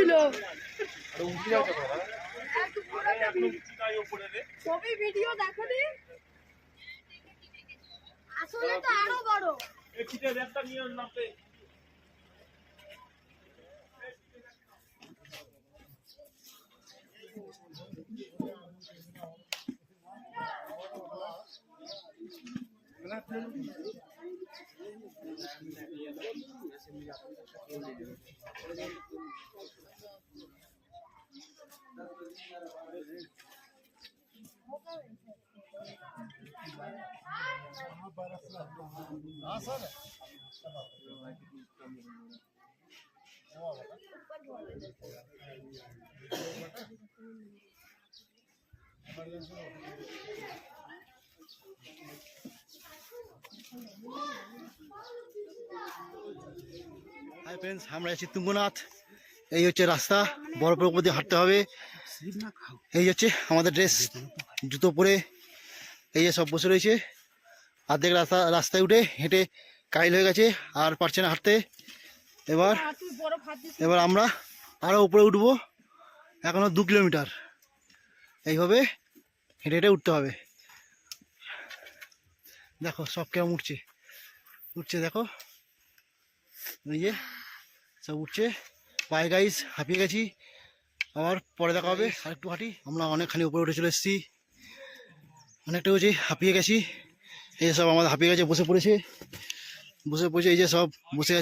ছিল। ছবি ভিডিও দেখো নি, আসলে তো আরো বড়। হাই ফ্রেন্ডস, আমরা আছি তুঙ্গনাথ। এই হচ্ছে রাস্তা, বরফের উপর দিয়ে হাঁটতে হবে। এই হচ্ছে আমাদের ড্রেস, জুতো পরে এই যে সব বসে রয়েছে। অর্ধেক রাস্তায় উঠে হেঁটে কাইল হয়ে গেছে, আর পারছে না হাঁটতে। এবার আমরা আরো উপরে উঠবো, এখনো 2 কিলোমিটার। এইভাবে হেঁটে হেঁটে উঠতে হবে। দেখো সব কেমন উঠছে দেখো, এই যে সব উঠছে। বাই গাইস, হাঁপিয়ে গেছি। আবার পরে দেখা হবে, আরেকটু হাঁটি। আমরা অনেকখানি উপরে উঠে চলে এসেছি, অনেকটা হয়েছি, হাঁপিয়ে গেছি। এই যে সব আমাদের হাঁপিয়ে গেছে, বসে পড়েছে। এই যে সব বসে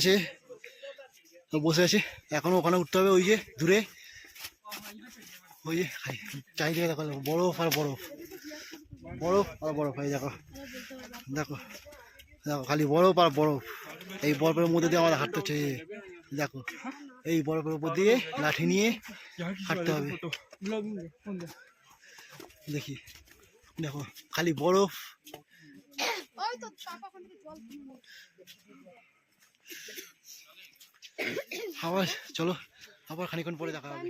আছে, এখনো ওখানে উঠতে হবে। ওই যে দূরে, ওই যে চারিদিকে দেখো, বরফ আর বরফ, বরফ আর বরফ। এই দেখো দেখো দেখো, খালি বরফ আর বরফ। এই বরফের মধ্যে দিয়ে আমাদের হাঁটতে হচ্ছে। দেখো, এই বরফের উপর দিয়ে লাঠি নিয়ে হাঁটতে হবে। দেখি, দেখো খালি বরফ। আবার চলো, আবার খানিক্ষণ পরে দেখা হবে।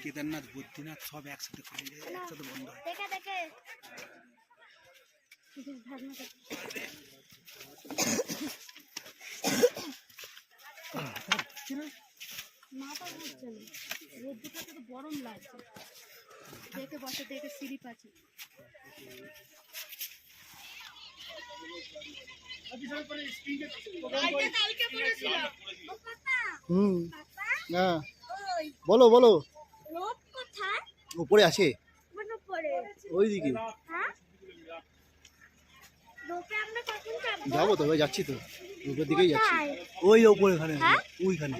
কেদারনাথ, বদ্রীনাথ সব একসাথে বন্ধ হয়। গরম লাগছে, দেখে বসে, দেখে স্লিপ আছে। বলো বলো, উপরে আছে ওইদিকে। যাবো তো, যাচ্ছি তো, উপরের দিকেই যাচ্ছি। ওই উপরে, ওখানে ওইখানে।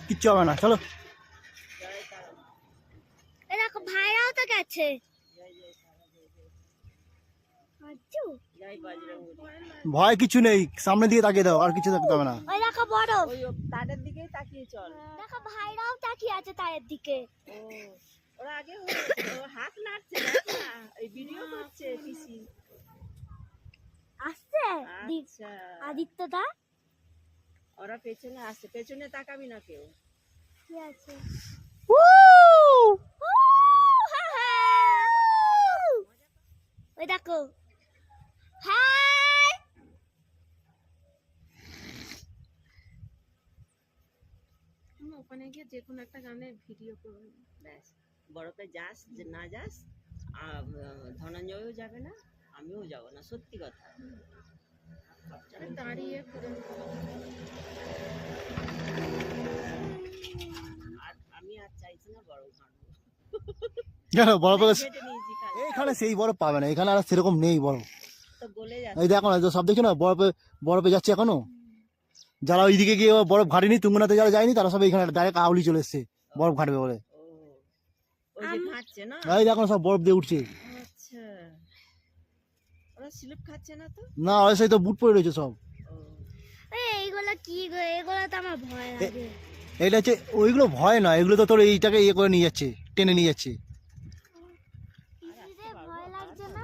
কিচ্ছু হবে না, চলো। ভাইরাও তো গেছে। ভয় কিছু নেই, সামনে দিকে তাকিয়ে দাও, আর কিছু দেখতে হবে না। ওই দেখো বড়, ওই তারের দিকেই তাকিয়ে চল। দেখো ভাইরাও তাকিয়ে আছে তারের দিকে। ওরা আগে হাত নাড়ছে, দেখ না, এই ভিডিও করছে পিসি। আসছে আদিত্যদা, ওরা পেছনে আসছে। পেছনে তাকাবি না কেউ। কি আছে? ওই দেখো, হাই। ওখানে গিয়ে যে কোনো একটা গানের ভিডিও করবো, ব্যাস। বরফে যাস যে না যাস, ধনঞ্জয়ও যাবে না, আমিও যাবো না, সত্যি কথা। দাঁড়িয়ে করে আর আমি আর চাইছি না বড় ঘাটবো, কেন বরফ ঘেটে নিয়েছি খালি, এখানে সেই বরফ পাবে না, এখানে আর সেরকম নেই বরফ। তো গলে এই যাচ্ছে। দেখো না, এই তো সব দেখছো না বরফে, বরফে যাচ্ছে এখনো। যারা ওইদিকে গিয়ে বরফ ঘাটেনি, তুঙ্গনাতে যারা যায়নি, তারা সব এখানে ডাইরেক্ট আউলি চলে এসছে বরফ ঘাটবে বলে। ও, ওই যে ঘাটছে না। এই দেখো না, সব বরফ দিয়ে উঠছে। আচ্ছা, ওরা স্লিপ খাচ্ছে না তো? না, ওই সেই তো বুট পরে রয়েছে সব। ও, এইগুলো কি গো, এগুলো তো আমার ভয় লাগে। এইটা হচ্ছে, ওইগুলো ভয় না, এগুলো তো তোর এইটাকে ইয়ে করে নিয়ে যাচ্ছে, টেনে নিয়ে যাচ্ছে। পিসিদের ভয় লাগছে না?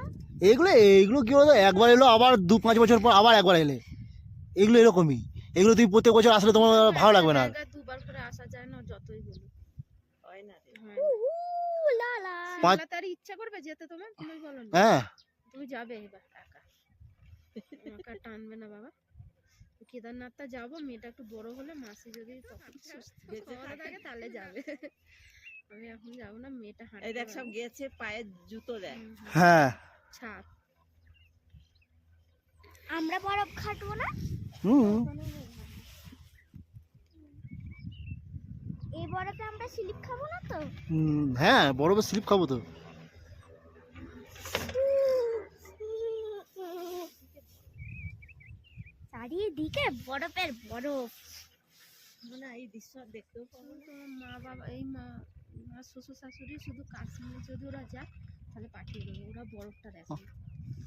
এইগুলো এইগুলো কি বলতো, একবার এলো আবার 2-5 বছর পর আবার একবার এলে, এগুলো এরকমই। এগুলো তুমি প্রত্যেক বছর আসলে তোমার ভালো লাগবে না আর। দুবার করে আসা যায় না যতই বলি। হয় না রে। হ্যাঁ। লা লা। পাঁচ- সিমলা তার ইচ্ছা করবে যেতে তোমার, তুমি বলো না। হ্যাঁ, তুমি যাবে এবার একা, একা টানবে না বাবা। কেদারনাথটা যাবো, মেয়েটা একটু বড় হলে, মাসি যদি তখন সুস্থ বেঁচে ভালো থাকে তাহলে যাবে। আমি এখন যাবো না, মেয়েটা এই হাঁটতে দেখ সব পারবে। গেছে, পায়ে জুতো দেয়। হ্যাঁ, ছাপ। আমরা বরফ খাটবো না? হুম, এই বরফে আমরা স্লিপ খাবো না তো? হ্যাঁ, বরফে স্লিপ খাবো তো। চারিদিকে বরফের বরফ। মানে এই দৃশ্য দেখতেও পাবো না। তোমার মা বাবা, এই মা শ্বশুর শাশুড়ি শুধু কাশ্মীরে যদি ওরা যায় তাহলে পাঠিয়ে দেবো, ওরা বরফটা দেখে না।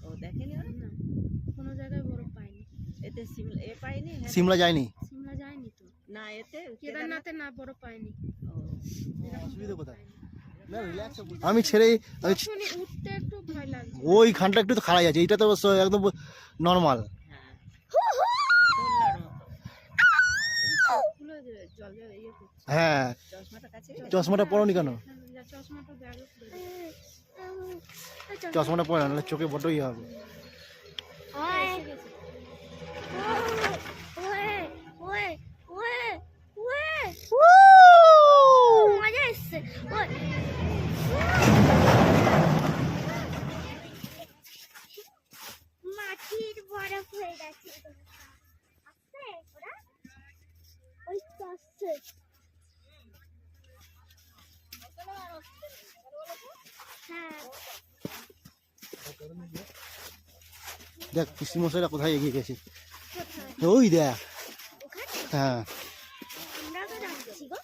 ও, দেখেনি ওরা? না, কোনো জায়গায় বরফ পায়নি। এতে সিমলা এ পাইনি? হ্যাঁ। সিমলা যায়নি। সিমলা যায়নি তো, না, এতে কেদারনাথে না বরফ পায়নি। ও, অসুবিধা কোথায়? না, relax এ বলছি। আমি ছেড়ে আমি শুনি উঠতে একটু ভয় লাগছে। ওইখানটা একটু তো খাড়াই আছে, এইটা তো অবশ্য একদম নর্মাল। হ্যাঁ, দোলনার মতো। খুলে দেবে, জলে ইয়ে করছে। হ্যাঁ, চশমাটা কাছে চশমাটা পরোনি কেন? যা চশমাটা ব্যাগে খুলে দেবে। চশমাটা পরে না, নাহলে চোখে বড্ড ইয়ে হবে। Way way way way way মজা এসছে। ওই মাটির বরফ হয়ে গেছে। আসছে ওরা, ওই তো আসছে। হ্যাঁ, দেখ পিসি মশাইরা কোথায় এগিয়ে গেছে, কোথায়? ওই দেখ। ওখানে হ্যাঁ, আমরা তো যাচ্ছি গো।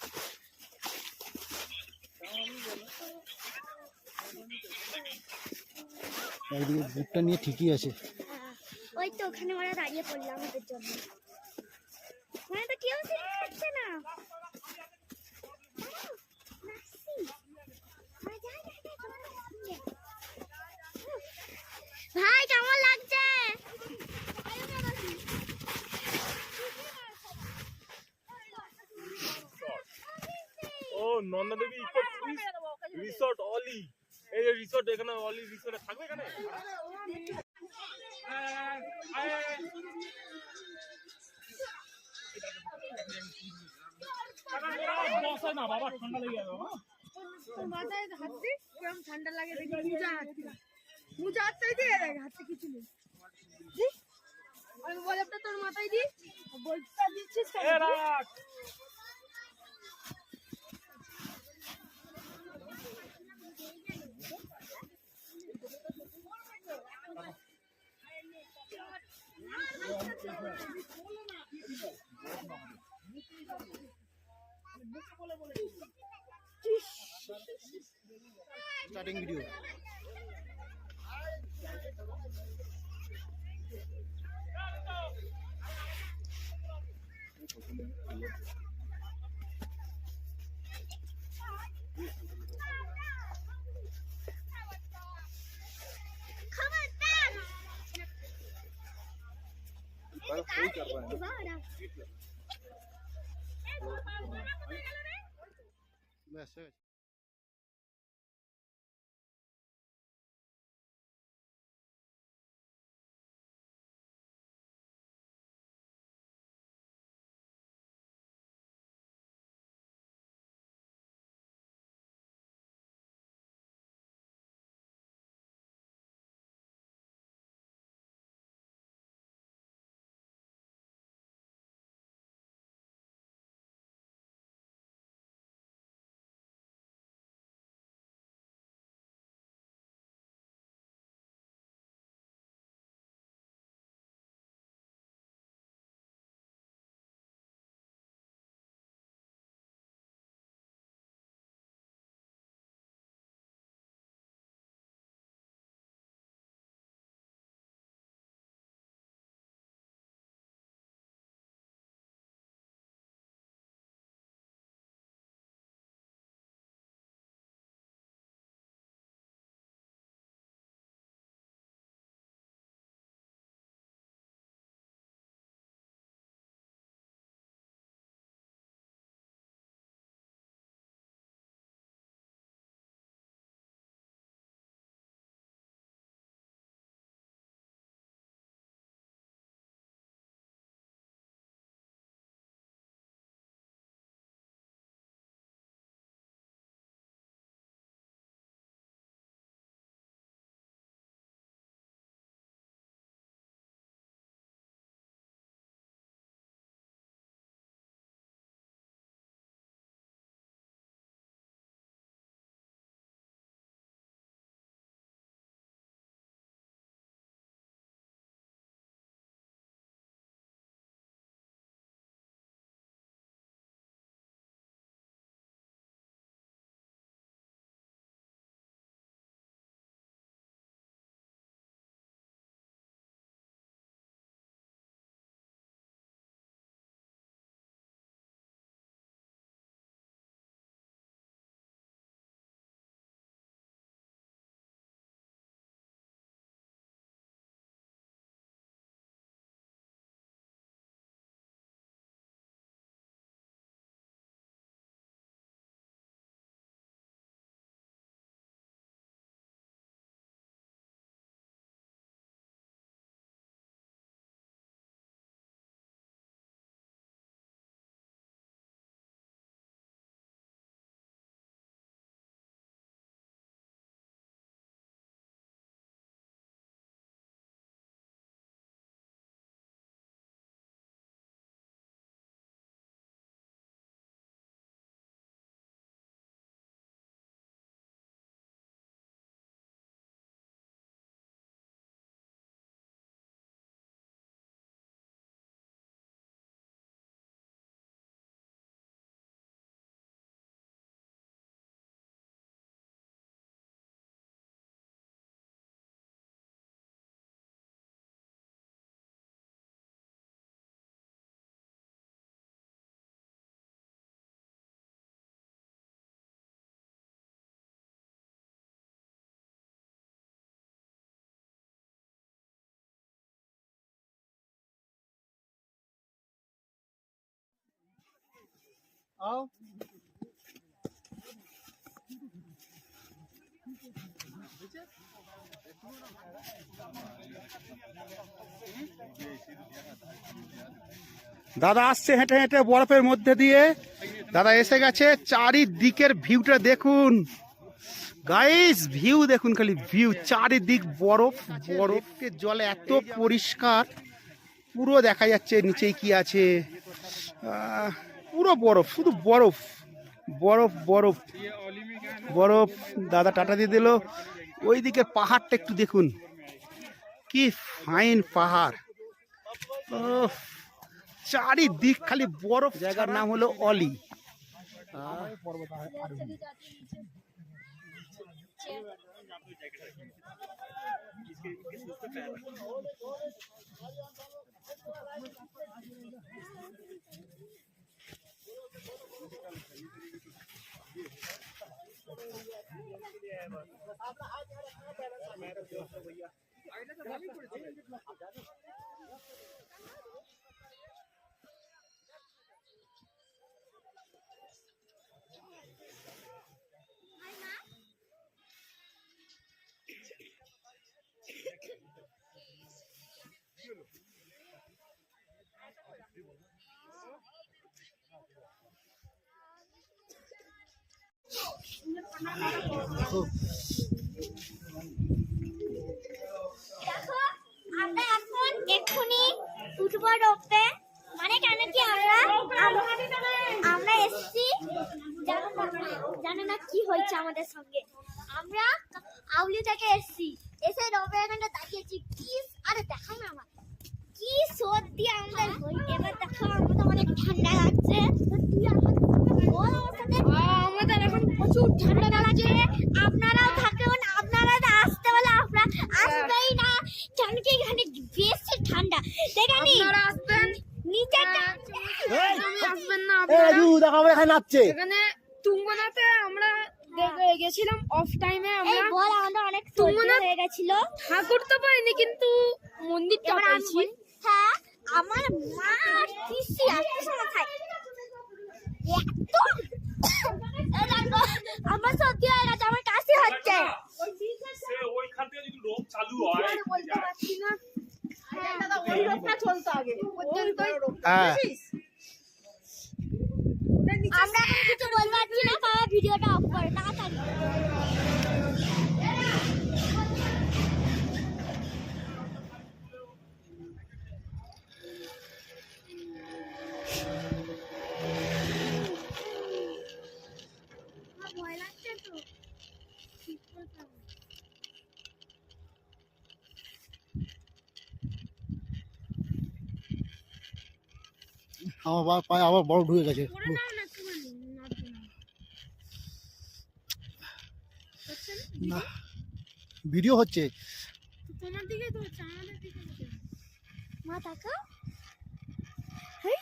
একদিকে বুকটা নিয়ে ঠিকই আছে। ওই তো ওখানে ওরা দাঁড়িয়ে পড়লো আমাদের জন্য। মানে তো কেউ শিখছে না। ভাই কেমন লাগছে? ও নন্দা দেবী ইকো রিসোর্ট অলি, এই যে রিসোর্ট, এখানে অলি রিসোর্টে থাকবে এখানে। বসে না বাবা, ঠান্ডা লেগে যাবে। মাথায় হাতছি, কেমন ঠান্ডা লাগে দেখি। মোজা হাতছি, মোজা হাতটাই দিয়ে দেখ, হাতে কিছু নেই। আমি বরফটা তোর মাথায় দিই, বলটা দিচ্ছিস কেন? এ রাখ। Starting video. ব্যাস হয়ে গেছে। आओ দাদা আসছে হেঁটে হেঁটে বরফের মধ্যে দিয়ে। দাদা এসে গেছে, চারিদিকের ভিউটা দেখুন গাইস, ভিউ দেখুন, খালি ভিউ, চারিদিক বরফ বরফ, জল এত পরিষ্কার, পুরো দেখা যাচ্ছে নিচেই কি আছে, পুরো বরফ, শুধু বরফ বরফ বরফ বরফ। দাদা টাটা দিয়ে দিল। ওইদিকে পাহাড়টা একটু দেখুন, কি ফাইন পাহাড়, চারিদিক খালি বরফ। জায়গার নাম হলো অলি। দেখো আমরা এখন এক্ষুনি উঠবো রোপে, মানে কেন কি আমরা এসছি, জানো না কি হয়েছে আমাদের সঙ্গে। আমরা আউলি থেকে এসছি, এসে রোপে এখানটা দাঁড়িয়েছি, কি আরে দেখাই না আমার কি সর্দি আমাদের। এবার দেখো আমাদের অনেক ঠান্ডা লাগছে, আমাদের এখন প্রচুর ঠান্ডা লাগছে। আপনারাও থাকুন, আপনারা আসতে বলে আপনারা আসবেই না, কেন কি এখানে বেশি ঠান্ডা। দেখেনি আসবেন নিচে আসবেন না দেখো আমরা এখানে নাচছে। এখানে তুঙ্গনাতে আমরা গেছিলাম অফ টাইমে। আমরা বল আমাদের অনেক সর্দি হয়ে গেছিল, ঠাকুর তো পাইনি কিন্তু মন্দিরটা পাইছি। হ্যাঁ আমার মা পিসি আসতে সময় খায় এত আমার সর্দি হয়ে গেছে, আমার কাশি হচ্ছে। ওইখান থেকে যদি রোগ চালু হয় বলতে পারছি না। ওই রোগটা চলতো আগে হ্যাঁ আমরা এখন কিছু বলতে পারছি না, বাবা ভিডিওটা অফ করে তাড়াতাড়ি। ভয় লাগছে তো, আমার পায়ে আবার বরফ ঢুকে গেছে। না ভিডিও হচ্ছে, তোমার দিকে তো হচ্ছে, আমাদের দিকে হচ্ছে না। মা তাকাও, হেই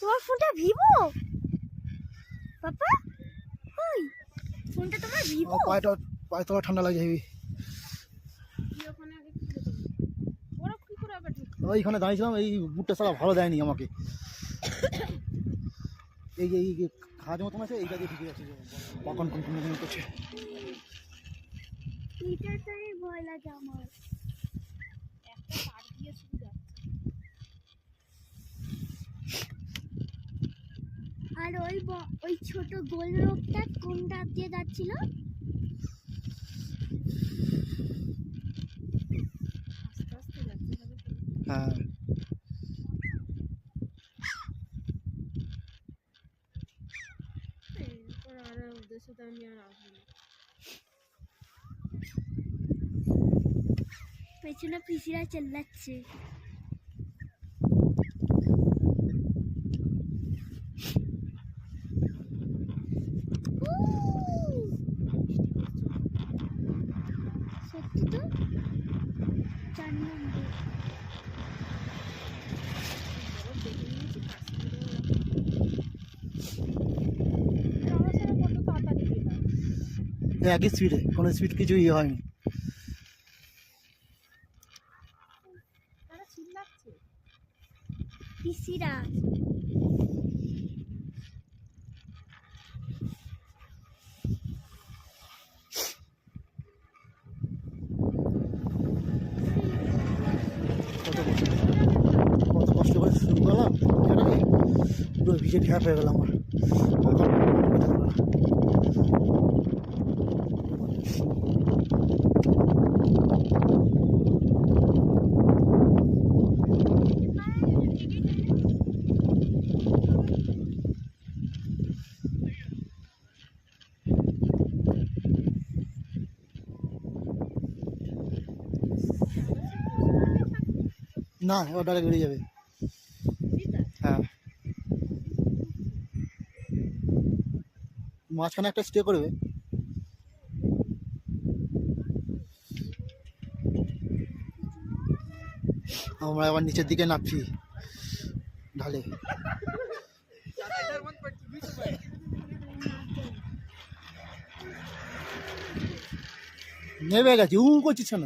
তোমার ফোনটা ভিভো পাপা, ওই ফোনটা তোমার ভিভো। পায়ে তো ঠান্ডা লাগে হেবি। কি ওখানে আগে কি হতো? ওরা কি করে আবার ঢুকতো? ওইখানে দাঁড়িয়েছিলাম, এই বুটটা সারা ভালো দেয়নি আমাকে। এই যে খাওয়ার মতন আছে, এইটা দিয়ে ঢুকে যাচ্ছে, কখন কোন করছে। এটাটাই ভয় লাগে আমার। একটা পার দিয়ে শুরু যাচ্ছে। আর ওই ছোট গোল রোগটা কোনটা দিয়ে যাচ্ছিল? আস্তে আস্তে যাচ্ছে তবে তো। হ্যাঁ এরপর আর ওদের সাথে আমি আর আসবো না। পেছনে পিসিরা চেল্লাচ্ছে। সত্যি তো 4 নম্বর। বরফ দেখে নিয়েছি কাশ্মীরে আমার সাথে কত তাড়াতাড়ি গেলাম। একই স্পিডে, কোনো স্পিড কিছু ইয়ে হয়নি। তারা চিল্লাচ্ছে। পিসিরা ভিজে ঢ্যাপ হয়ে গেল আমার। না এবার ডাইরেক্ট বেরিয়ে যাবে। হ্যাঁ মাঝখানে একটা স্টে করবে। আমরা আবার নিচের দিকে নামছি ঢালে। নেমে গেছি করছিস কেন?